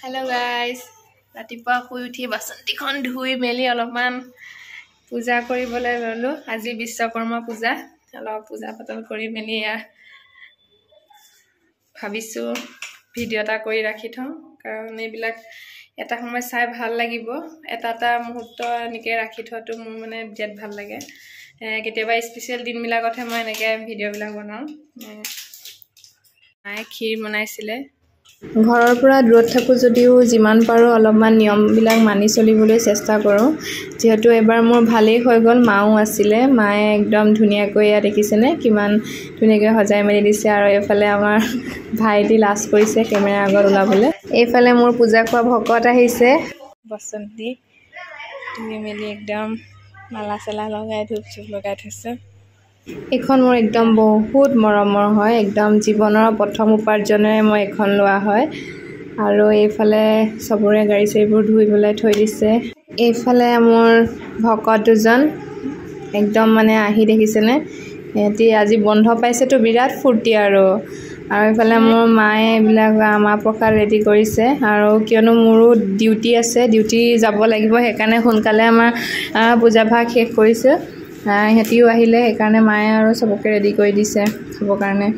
Hello guys, ৰাতিপুৱা শুই উঠি বাসন্তিখন ধুই মেলি অলপমান পূজা কৰিবলৈ ললো। আজি বিশ্বকৰ্মা পূজা, অলপ পূজা পাতল কৰি মেলি ভাবিছো ভিডিও এটা কৰি ৰাখি থম, কাৰণ এইবিলাক এটা সময় চাই ভাল লাগিব। এটা মুহূৰ্ত এনেকৈ ৰাখি থোৱাটো মোৰ মানে বিৰাট ভাল লাগে। কেতিয়াবা স্পেচিয়েল দিনবিলাকতহে মই এনেকৈ ভিডিঅ'বিলাক বনাওঁ। মায়ে ক্ষীৰ বনাইছিলে। ঘৰৰ পৰা দূৰত থাকো যদিও যিমান পাৰো অলপমান নিয়মবিলাক মানি চলিবলৈ চেষ্টা কৰোঁ। যেহেতু এবাৰ মোৰ ভালেই হৈ গ'ল, মাও আছিলে, মায়ে একদম ধুনীয়াকৈ ইয়াত দেখিছেনে কিমান ধুনীয়াকৈ সজাই মেলি দিছে। আৰু এইফালে আমাৰ ভাইটি লাজ কৰিছে কেমেৰা আগত ওলাবলৈ। এইফালে মোৰ পূজা খোৱা ভকত আহিছে, বসন্তী ধুই মেলি একদম মালা চালা লগাই ধূপ চুপ লগাই থৈছে। এইখন মোৰ একদম বহুত মৰমৰ হয়, একদম জীৱনৰ প্ৰথম উপাৰ্জনেৰে মই এখন লোৱা হয়। আৰু এইফালে চবৰে গাড়ী চাৰিবোৰ ধুই পেলাই থৈ দিছে। এইফালে মোৰ ভকত দুজন একদম মানে আহি দেখিছেনে, সিহঁতি আজি বন্ধ পাইছেতো বিৰাট ফূৰ্তি। আৰু এইফালে মোৰ মায়ে এইবিলাক মাহ প্ৰসাদ ৰেডি কৰিছে। আৰু কিয়নো মোৰো ডিউটি আছে, ডিউটি যাব লাগিব, সেইকাৰণে সোনকালে আমাৰ পূজা ভাগ শেষ কৰিছে। সিহঁতিও আহিলে, সেইকাৰণে মায়ে আৰু চবকে ৰেডি কৰি দিছে খাবৰ কাৰণে।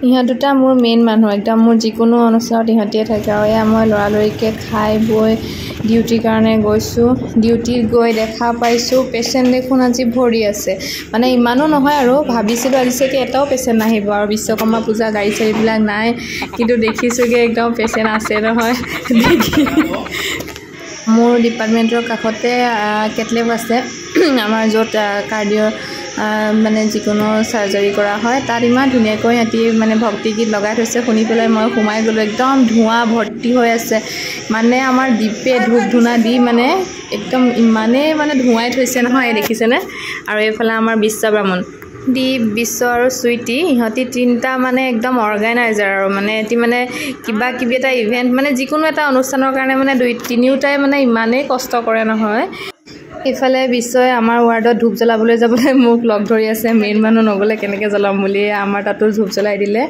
ইহঁত দুটা মোৰ মেইন মানুহ, একদম মোৰ যিকোনো অনুষ্ঠানত ইহঁতিয়ে থাকে। আৰু এয়া মই লৰালৰিকৈ খাই বৈ ডিউটিৰ কাৰণে গৈছোঁ। ডিউটিত গৈ দেখা পাইছোঁ পেচেণ্ট দেখোন আজি ভৰি আছে। মানে ইমানো নহয় আৰু, ভাবিছিলোঁ আজি চাগে এটাও পেচেণ্ট নাহিব আৰু বিশ্বকৰ্মা পূজা গাড়ী চাড়ীবিলাক নাই, কিন্তু দেখিছোঁগৈ একদম পেচেণ্ট আছে নহয় দেখি। মোৰ ডিপাৰ্টমেণ্টৰ কাষতে কেটলেব আছে, আমাৰ য'ত কাৰ্ডিঅ' মানে যিকোনো চাৰ্জাৰী কৰা হয়, তাত ইমান ধুনীয়াকৈ সিহঁতি মানে ভক্তি গীত লগাই থৈছে। শুনি পেলাই মই সোমাই গ'লোঁ, একদম ধোঁৱা ভৰ্তি হৈ আছে। মানে আমাৰ দীপে ধূপ ধূনা দি মানে একদম ইমানেই মানে ধোঁৱাই থৈছে নহয়, দেখিছেনে। আৰু এইফালে আমাৰ বিশ্ব ব্ৰাহ্মণ দীপ, বিশ্ব আৰু চুইটি, ইহঁতি তিনিটা মানে একদম অৰ্গেনাইজাৰ। আৰু মানে এটি মানে কিবা কিবি এটা ইভেণ্ট মানে যিকোনো এটা অনুষ্ঠানৰ কাৰণে মানে তিনিওটাই মানে ইমানেই কষ্ট কৰে নহয়। ইফালে বিশ্বই আমাৰ ৱাৰ্ডত ধূপ জ্বলাবলৈ যাবলৈ মোক লগ ধৰি আছে, মেইন মানুহ নগ'লে কেনেকৈ জ্বলাম বুলি আমাৰ তাতো ধূপ জ্বলাই দিলে।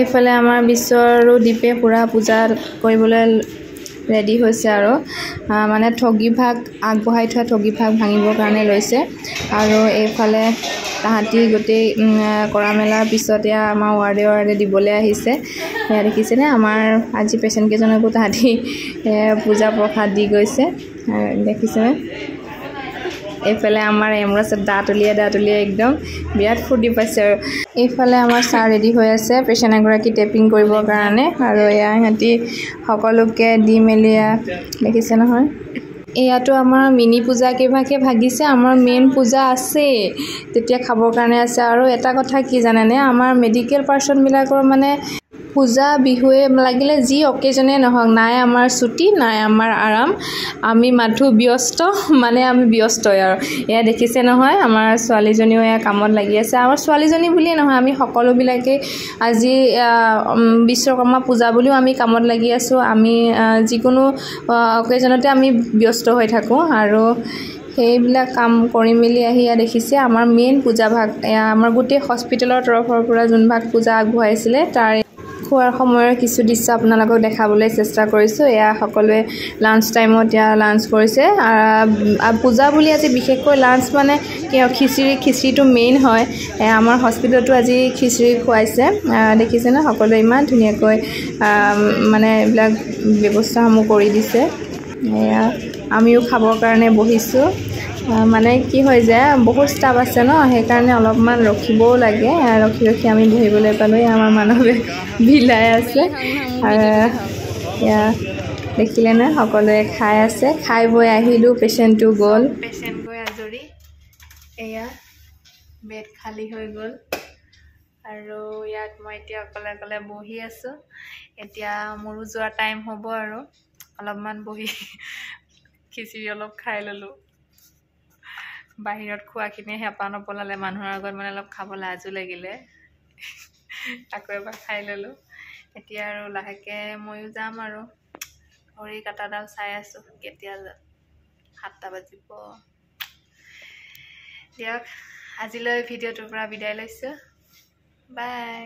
এইফালে আমাৰ বিশ্ব আৰু দীপে পূৰা পূজা কৰিবলৈ ৰেডি হৈছে। আৰু মানে ঠগীভাগ আগবঢ়াই থোৱা ঠগীভাগ ভাঙিবৰ কাৰণে লৈছে। আৰু এইফালে তাহাঁতি গোটেই কৰা মেলাৰ পিছত এয়া আমাৰ ৱাৰ্ডে দিবলৈ আহিছে। সেয়া দেখিছেনে, আমাৰ আজি পেচেণ্টকেইজনকো তাহাঁতি পূজা প্ৰসাদ দি গৈছে, দেখিছেনে। এইফালে আমাৰ এমৰাছে দাঁত উলিয়াই একদম বিৰাট ফূৰ্তি পাইছে। আৰু এইফালে আমাৰ ছাৰ ৰেডি হৈ আছে পেচেণ্ট এগৰাকী টেপিং কৰিবৰ কাৰণে। আৰু এয়া সিহঁতি সকলোকে দি মেলি দেখিছে নহয়। এয়াতো আমাৰ মিনি পূজা কেইভাগে ভাগিছে, আমাৰ মেইন পূজা আছে তেতিয়া খাবৰ কাৰণে আছে। আৰু এটা কথা কি জানেনে, আমাৰ মেডিকেল পাৰ্চনবিলাকৰ মানে পূজা বিহুৱে লাগিলে যি অকেজনে নহওক, নাই আমাৰ ছুটি নাই আমাৰ আৰাম, আমি মাথো ব্যস্ত, মানে আমি ব্যস্তই। আৰু এয়া দেখিছে নহয়, আমাৰ ছোৱালীজনীও এয়া কামত লাগি আছে। আমাৰ ছোৱালীজনী বুলিয়ে নহয়, আমি সকলোবিলাকেই আজি বিশ্বকৰ্মা পূজা বুলিও আমি কামত লাগি আছোঁ। আমি যিকোনো অকেজনতে আমি ব্যস্ত হৈ থাকোঁ। আৰু সেইবিলাক কাম কৰি মেলি আহি দেখিছে আমাৰ মেইন পূজা ভাগ, আমাৰ গোটেই হস্পিটেলৰ তৰফৰ পৰা যোন ভাগ পূজা আগবঢ়াইছিলে তাৰ খোৱাৰ সময়ৰ কিছু দৃশ্য আপোনালোকক দেখাবলৈ চেষ্টা কৰিছোঁ। এয়া সকলোৱে লাঞ্চ টাইমত লাঞ্চ কৰিছে। পূজা বুলি আজি বিশেষকৈ লাঞ্চ মানে খিচিৰিটো মেইন হয়। আমাৰ হস্পিটেলতো আজি খিচিৰি খুৱাইছে, দেখিছেনে সকলোৱে ইমান ধুনীয়াকৈ মানে এইবিলাক ব্যৱস্থাসমূহ কৰি দিছে। এয়া আমিও খাবৰ কাৰণে বহিছোঁ। মানে কি হয় যে বহুত ষ্টাফ আছে ন, সেইকাৰণে অলপমান ৰখিবও লাগে। ৰখি আমি বহিবলৈ পালোঁ। আমাৰ মানুহে বিলাই আছে। এয়া দেখিলে নে, সকলোৱে খাই আছে। খাই বৈ আহিলোঁ, পেচেণ্টটো গ'ল, পেচেণ্ট গৈ আজৰি। এয়া বেড খালী হৈ গ'ল। আৰু ইয়াত মই এতিয়া অকলে বহি আছোঁ। এতিয়া মোৰো যোৱা টাইম হ'ব আৰু অলপমান বহি খিচিৰি অলপ খাই ল'লোঁ। বাহিৰত খোৱাখিনি হেঁপাহ নপলালে, মানুহৰ আগত মানে অলপ খাব লাজো লাগিলে, আকৌ এবাৰ খাই ল'লোঁ। এতিয়া আৰু লাহেকৈ ময়ো যাম। আৰু ঘড়ী কাটাডাল চাই আছোঁ কেতিয়া 7টা বাজিব। দিয়ক, আজিলৈ ভিডিঅ'টোৰ পৰা বিদায় লৈছোঁ, বাই।